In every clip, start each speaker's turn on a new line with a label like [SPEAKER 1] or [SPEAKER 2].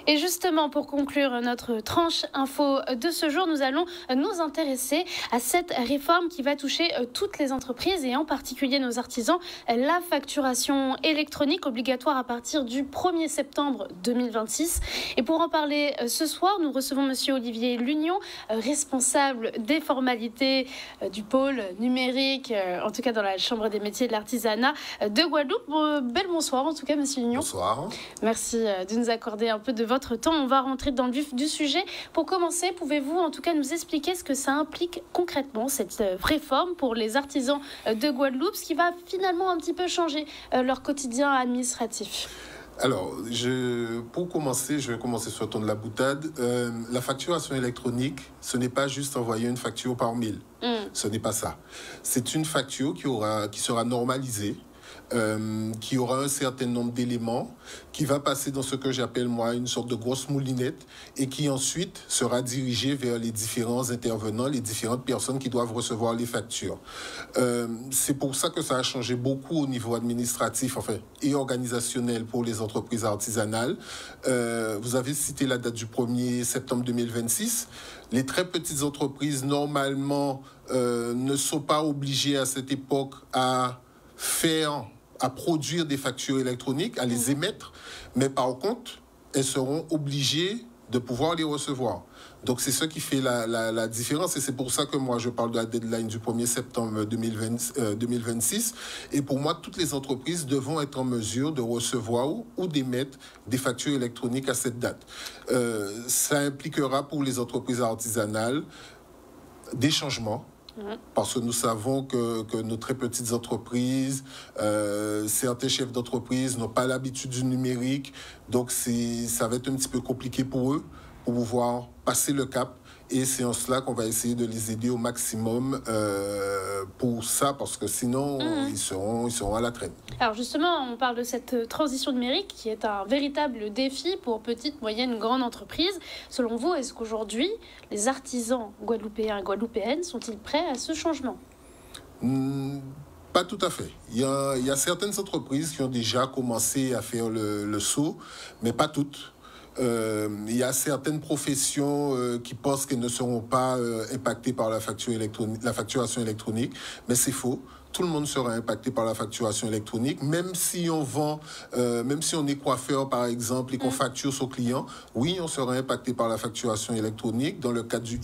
[SPEAKER 1] Et justement, pour conclure notre tranche info de ce jour, nous allons nous intéresser à cette réforme qui va toucher toutes les entreprises et en particulier nos artisans. La facturation électronique obligatoire à partir du 1er septembre 2026. Et pour en parler ce soir, nous recevons monsieur Olivier Lugnon, responsable des formalités du pôle numérique, en tout cas dans la Chambre des métiers et de l'artisanat de Guadeloupe. Bel bonsoir en tout cas, monsieur Lugnon.
[SPEAKER 2] Bonsoir.
[SPEAKER 1] Merci de nous accorder un peu de votre temps. On va rentrer dans le vif du sujet. Pour commencer, pouvez-vous en tout cas nous expliquer ce que ça implique concrètement, cette réforme pour les artisans de Guadeloupe, ce qui va finalement un petit peu changer leur quotidien administratif?
[SPEAKER 2] Alors, pour commencer, je vais commencer sur le ton de la boutade. La facturation électronique, ce n'est pas juste envoyer une facture par mail. Ce n'est pas ça. C'est une facture qui sera normalisée, qui aura un certain nombre d'éléments, qui va passer dans ce que j'appelle moi une sorte de grosse moulinette et qui ensuite sera dirigée vers les différents intervenants, les différentes personnes qui doivent recevoir les factures. C'est pour ça que ça a changé beaucoup au niveau administratif et organisationnel pour les entreprises artisanales. Vous avez cité la date du 1er septembre 2026. Les très petites entreprises, normalement, ne sont pas obligées à cette époque à produire des factures électroniques, à les émettre, mais par contre, elles seront obligées de pouvoir les recevoir. Donc, c'est ce qui fait la différence et c'est pour ça que moi, je parle de la deadline du 1er septembre 2026. Et pour moi, toutes les entreprises devront être en mesure de recevoir ou d'émettre des factures électroniques à cette date. Ça impliquera pour les entreprises artisanales des changements. Parce que nous savons que nos très petites entreprises, certains chefs d'entreprise n'ont pas l'habitude du numérique. Donc, ça va être un petit peu compliqué pour eux pour pouvoir passer le cap. Et c'est en cela qu'on va essayer de les aider au maximum pour ça, parce que sinon, ils seront à la traîne.
[SPEAKER 1] Alors justement, on parle de cette transition numérique qui est un véritable défi pour petites, moyennes, grandes entreprises. Selon vous, est-ce qu'aujourd'hui, les artisans guadeloupéens et guadeloupéennes sont-ils prêts à ce changement ?
[SPEAKER 2] Pas tout à fait. Il y a certaines entreprises qui ont déjà commencé à faire le saut, mais pas toutes. Il y a certaines professions qui pensent qu'elles ne seront pas impactées par la facturation électronique, mais c'est faux. Tout le monde sera impacté par la facturation électronique, même si on vend, même si on est coiffeur par exemple et qu'on facture son client, oui, on sera impacté par la facturation électronique dans le cadre du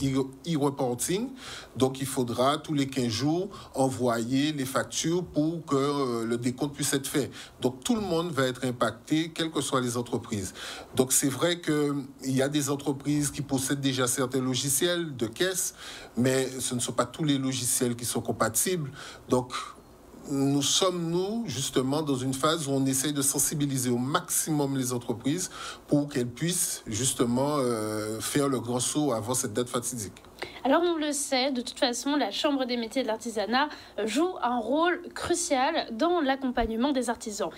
[SPEAKER 2] e-reporting. Donc, il faudra tous les 15 jours envoyer les factures pour que le décompte puisse être fait. Donc, tout le monde va être impacté, quelles que soient les entreprises. Donc, c'est vrai qu'il y a des entreprises qui possèdent déjà certains logiciels de caisse, mais ce ne sont pas tous les logiciels qui sont compatibles. Donc, nous sommes, justement, dans une phase où on essaye de sensibiliser au maximum les entreprises pour qu'elles puissent, justement, faire le grand saut avant cette date fatidique.
[SPEAKER 1] Alors on le sait, de toute façon, la Chambre des métiers de l'artisanat joue un rôle crucial dans l'accompagnement des artisans.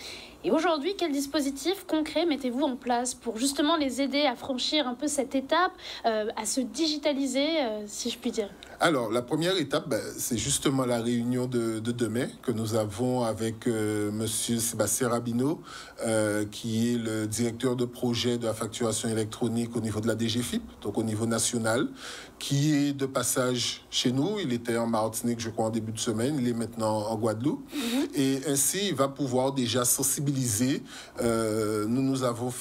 [SPEAKER 1] Et aujourd'hui, quel dispositif concret mettez-vous en place pour justement les aider à franchir un peu cette étape, à se digitaliser, si je puis dire ?
[SPEAKER 2] Alors, la première étape, c'est justement la réunion de demain que nous avons avec monsieur Sébastien Rabineau, qui est le directeur de projet de la facturation électronique au niveau de la DGFIP, donc au niveau national, qui est de passage chez nous. Il était en Martinique, je crois, en début de semaine. Il est maintenant en Guadeloupe. Et ainsi, il va pouvoir déjà sensibiliser. Nous avons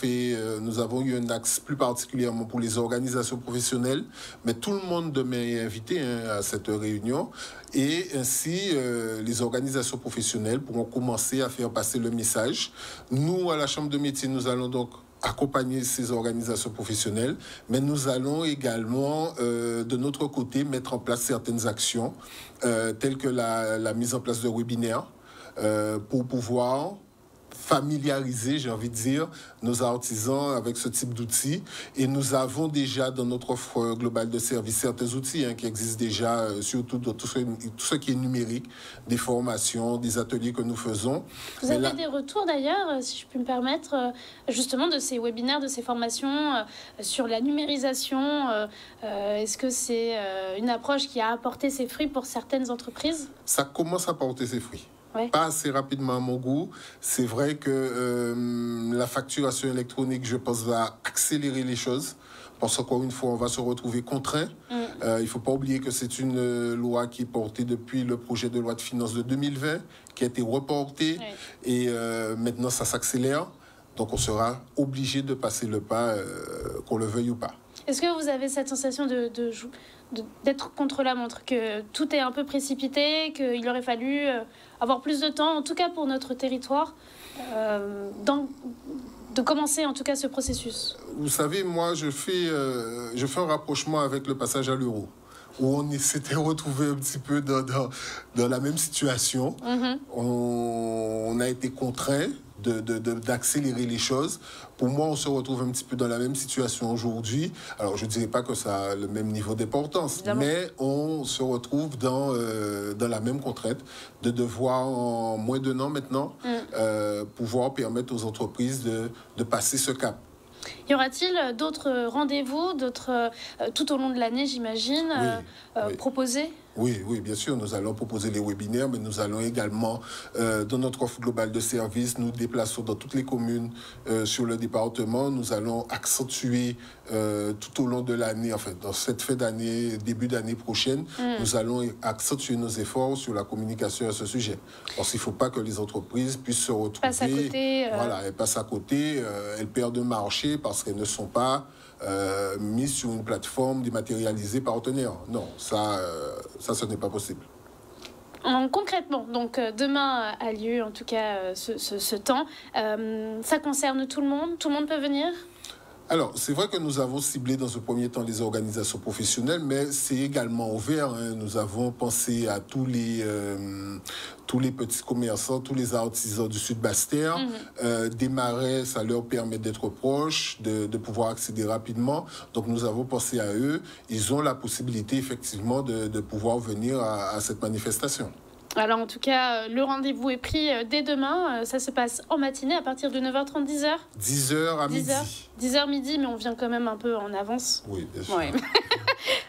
[SPEAKER 2] eu un axe plus particulièrement pour les organisations professionnelles, mais tout le monde demain est invité à cette réunion. Et ainsi, les organisations professionnelles pourront commencer à faire passer le message. Nous, à la Chambre de métiers, nous allons donc accompagner ces organisations professionnelles, mais nous allons également, de notre côté, mettre en place certaines actions, telles que la mise en place de webinaires, pour pouvoir familiariser, j'ai envie de dire, nos artisans avec ce type d'outils. Et nous avons déjà dans notre offre globale de services certains outils qui existent déjà, surtout dans tout ce qui est numérique, des formations, des ateliers que nous faisons.
[SPEAKER 1] Vous avez des retours d'ailleurs, si je puis me permettre, justement de ces webinaires, de ces formations sur la numérisation. Est-ce que c'est une approche qui a apporté ses fruits pour certaines entreprises ?
[SPEAKER 2] Ça commence à porter ses fruits.
[SPEAKER 1] Ouais.
[SPEAKER 2] Pas assez rapidement à mon goût. C'est vrai que la facturation électronique, je pense, va accélérer les choses. Parce qu'encore une fois, on va se retrouver contraint. Il ne faut pas oublier que c'est une loi qui est portée depuis le projet de loi de finances de 2020, qui a été reportée. Et maintenant, ça s'accélère. Donc, on sera obligé de passer le pas, qu'on le veuille ou pas.
[SPEAKER 1] Est-ce que vous avez cette sensation d'être contre la montre, que tout est un peu précipité, qu'il aurait fallu avoir plus de temps, en tout cas pour notre territoire, de commencer en tout cas ce processus?
[SPEAKER 2] Vous savez, moi, je fais un rapprochement avec le passage à l'euro, où on s'était retrouvé un petit peu dans la même situation. On a été contraint d'accélérer les choses. Pour moi, on se retrouve un petit peu dans la même situation aujourd'hui. Alors, je ne dirais pas que ça a le même niveau d'importance, mais on se retrouve dans la même contrainte de devoir, en moins d'un an maintenant, pouvoir permettre aux entreprises de passer ce cap.
[SPEAKER 1] Y aura-t-il d'autres rendez-vous, tout au long de l'année, j'imagine, proposés?
[SPEAKER 2] Oui, bien sûr, nous allons proposer les webinaires, mais nous allons également, dans notre offre globale de services, nous déplaçons dans toutes les communes sur le département. Nous allons accentuer tout au long de l'année, enfin, dans cette fin d'année, début d'année prochaine, nous allons accentuer nos efforts sur la communication à ce sujet. Parce qu'il ne faut pas que les entreprises puissent se retrouver...
[SPEAKER 1] Passent à côté.
[SPEAKER 2] Voilà, elles passent à côté, elles perdent un marché parce qu'elles ne sont pas mises sur une plateforme dématérialisée partenaire. Non, ça, ce n'est pas possible.
[SPEAKER 1] Concrètement, donc demain a lieu en tout cas ce temps. Ça concerne tout le monde peut venir?
[SPEAKER 2] Alors, c'est vrai que nous avons ciblé dans ce premier temps les organisations professionnelles, mais c'est également ouvert. Nous avons pensé à tous les petits commerçants, tous les artisans du Sud Basse-Terre. Des marais, ça leur permet d'être proches, de pouvoir accéder rapidement. Donc, nous avons pensé à eux. Ils ont la possibilité, effectivement, de pouvoir venir à cette manifestation.
[SPEAKER 1] Alors, en tout cas, le rendez-vous est pris dès demain. Ça se passe en matinée à partir de 9h30, 10h
[SPEAKER 2] 10h à midi.
[SPEAKER 1] 10h midi, mais on vient quand même un peu en avance.
[SPEAKER 2] Oui, bien sûr.
[SPEAKER 1] Ouais.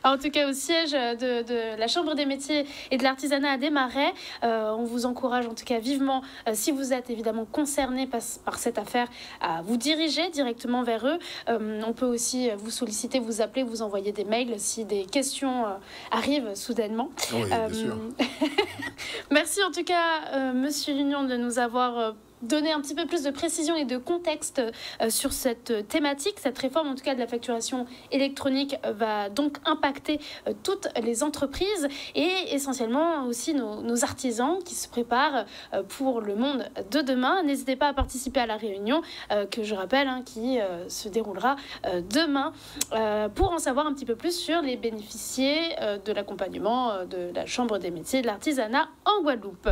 [SPEAKER 1] En tout cas, au siège de la Chambre des métiers et de l'artisanat à Desmarais, on vous encourage en tout cas vivement, si vous êtes évidemment concerné par cette affaire, à vous diriger directement vers eux. On peut aussi vous solliciter, vous appeler, vous envoyer des mails si des questions arrivent soudainement.
[SPEAKER 2] Oui, bien sûr.
[SPEAKER 1] Merci en tout cas, Monsieur Lunion, de nous avoir donner un petit peu plus de précision et de contexte sur cette thématique. Cette réforme, en tout cas de la facturation électronique, va donc impacter toutes les entreprises et essentiellement aussi nos artisans qui se préparent pour le monde de demain. N'hésitez pas à participer à la réunion que je rappelle, qui se déroulera demain pour en savoir un petit peu plus sur les bénéficiaires de l'accompagnement de la Chambre des métiers et de l'artisanat en Guadeloupe.